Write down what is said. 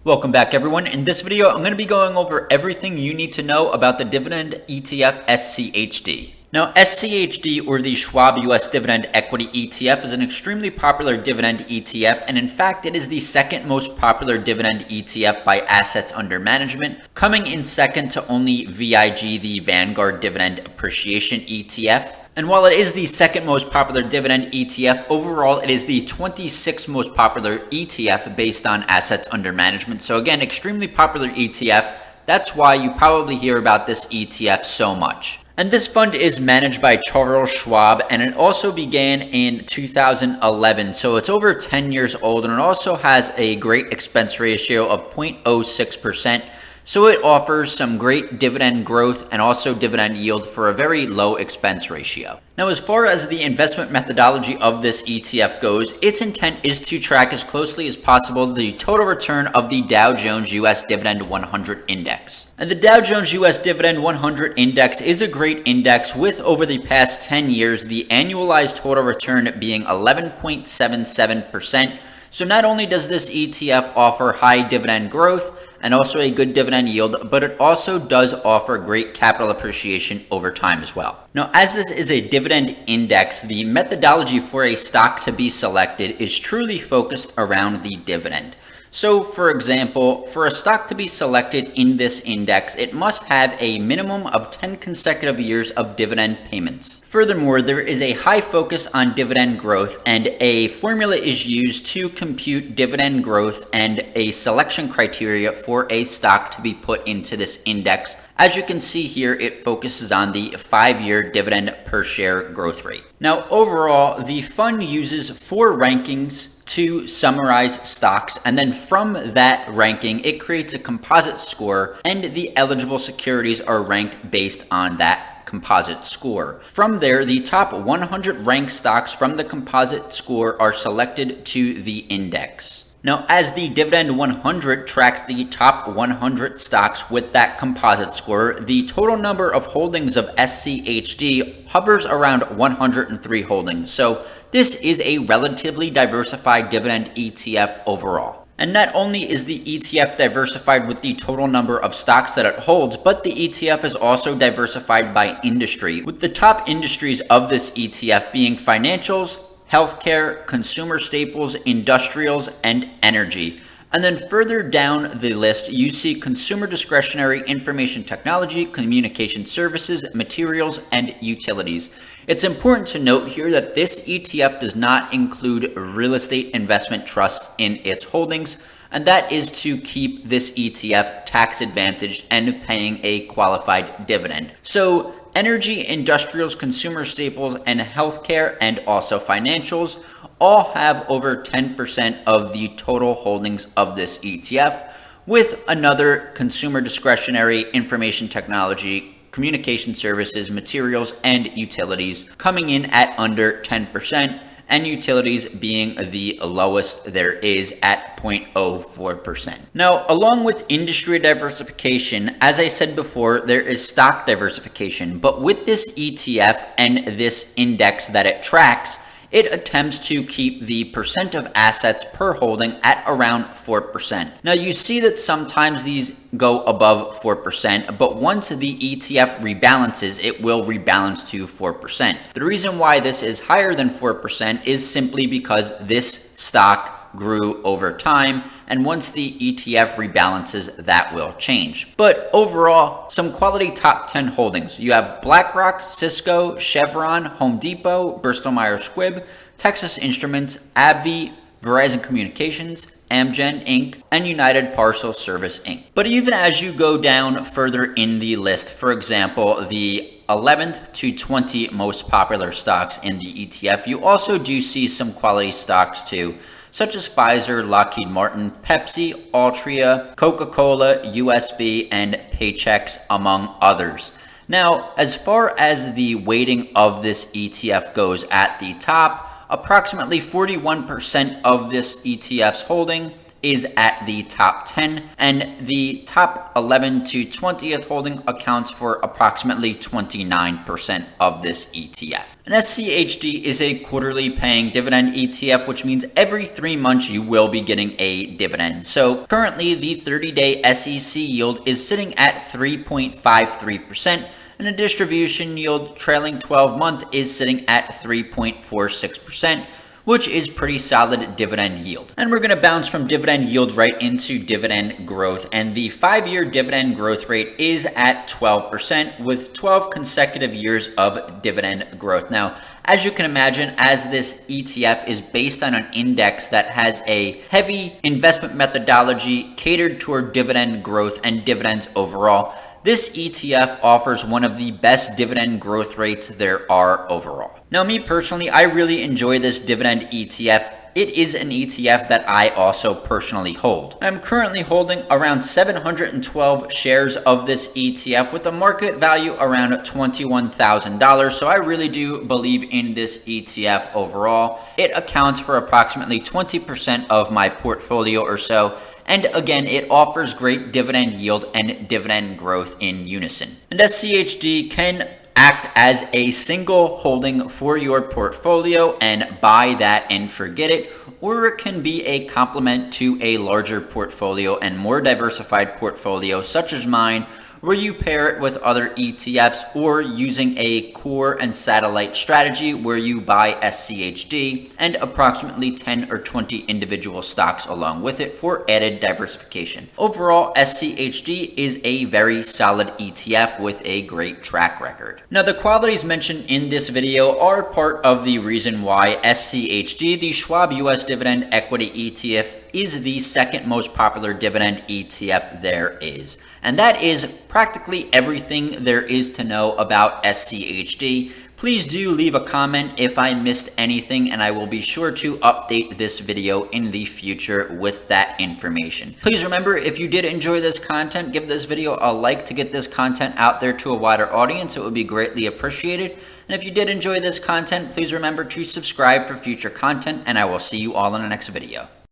Welcome back, everyone. In this video, I'm going to be going over everything you need to know about the Dividend ETF SCHD. Now, SCHD, or the Schwab US Dividend Equity ETF, is an extremely popular dividend ETF, and in fact, it is the second most popular dividend ETF by assets under management, coming in second to only VIG, the Vanguard Dividend Appreciation ETF. And while it is the second most popular dividend ETF, overall it is the 26th most popular ETF based on assets under management. So again, extremely popular ETF. That's why you probably hear about this ETF so much. And this fund is managed by Charles Schwab, and it also began in 2011. So it's over 10 years old, and it also has a great expense ratio of 0.06%. So it offers some great dividend growth and also dividend yield for a very low expense ratio. Now, as far as the investment methodology of this ETF goes, its intent is to track as closely as possible the total return of the Dow Jones US Dividend 100 Index. And the Dow Jones US Dividend 100 Index is a great index with, over the past 10 years, the annualized total return being 11.77%. So not only does this ETF offer high dividend growth and also a good dividend yield, but it also does offer great capital appreciation over time as well. Now, as this is a dividend index, the methodology for a stock to be selected is truly focused around the dividend. So, for example, for a stock to be selected in this index, it must have a minimum of 10 consecutive years of dividend payments. Furthermore, there is a high focus on dividend growth, and a formula is used to compute dividend growth and a selection criteria for a stock to be put into this index. As you can see here, it focuses on the 5-year dividend per share growth rate. Now, overall, the fund uses 4 rankings to summarize stocks, and then from that ranking, it creates a composite score, and the eligible securities are ranked based on that composite score. From there, the top 100 ranked stocks from the composite score are selected to the index. Now, as the Dividend 100 tracks the top 100 stocks with that composite score, the total number of holdings of SCHD hovers around 103 holdings. So this is a relatively diversified dividend ETF overall. And not only is the ETF diversified with the total number of stocks that it holds, but the ETF is also diversified by industry, with the top industries of this ETF being financials, healthcare, consumer staples, industrials, and energy. And then further down the list, you see consumer discretionary, information technology, communication services, materials, and utilities. It's important to note here that this ETF does not include real estate investment trusts in its holdings, and that is to keep this ETF tax advantaged and paying a qualified dividend. So energy, industrials, consumer staples, and healthcare, and also financials all have over 10% of the total holdings of this ETF, with another consumer discretionary, information technology, communication services, materials, and utilities coming in at under 10%, and utilities being the lowest there is at 0.04%. Now, along with industry diversification, as I said before, there is stock diversification, but with this ETF and this index that it tracks, it attempts to keep the percent of assets per holding at around 4%. Now, you see that sometimes these go above 4%, but once the ETF rebalances, it will rebalance to 4%. The reason why this is higher than 4% is simply because this stock grew over time, and once the ETF rebalances, that will change. But overall, some quality top 10 holdings. You have BlackRock, Cisco, Chevron, Home Depot, Bristol-Myers Squibb, Texas Instruments, AbbVie, Verizon Communications, Amgen Inc., and United Parcel Service Inc. But even as you go down further in the list, for example, the 11th to 20 most popular stocks in the ETF, you also do see some quality stocks too, such as Pfizer, Lockheed Martin, Pepsi, Altria, Coca-Cola, USB, and Paychex, among others. Now, as far as the weighting of this ETF goes, at the top, approximately 41% of this ETF's holding is at the top 10, and the top 11 to 20th holding accounts for approximately 29% of this ETF. An SCHD is a quarterly paying dividend ETF, which means every 3 months you will be getting a dividend. So currently the 30-day SEC yield is sitting at 3.53%, and the distribution yield trailing 12-month is sitting at 3.46%, which is pretty solid dividend yield. And we're going to bounce from dividend yield right into dividend growth. And the 5-year dividend growth rate is at 12% with 12 consecutive years of dividend growth. Now, as you can imagine, as this ETF is based on an index that has a heavy investment methodology catered toward dividend growth and dividends overall, this ETF offers one of the best dividend growth rates there are overall. Now, me personally, I really enjoy this dividend ETF. It is an ETF that I also personally hold. I'm currently holding around 712 shares of this ETF with a market value around $21,000. So I really do believe in this ETF overall. It accounts for approximately 20% of my portfolio or so. And again, it offers great dividend yield and dividend growth in unison. And SCHD can act as a single holding for your portfolio and buy that and forget it, or it can be a complement to a larger portfolio and more diversified portfolio such as mine, where you pair it with other ETFs or using a core and satellite strategy where you buy SCHD and approximately 10 or 20 individual stocks along with it for added diversification. Overall, SCHD is a very solid ETF with a great track record. Now, the qualities mentioned in this video are part of the reason why SCHD, the Schwab US Dividend Equity ETF, is the second most popular dividend ETF there is. And that is practically everything there is to know about SCHD. Please do leave a comment if I missed anything, and I will be sure to update this video in the future with that information. Please remember, if you did enjoy this content, give this video a like to get this content out there to a wider audience. It would be greatly appreciated. And if you did enjoy this content, please remember to subscribe for future content, and I will see you all in the next video.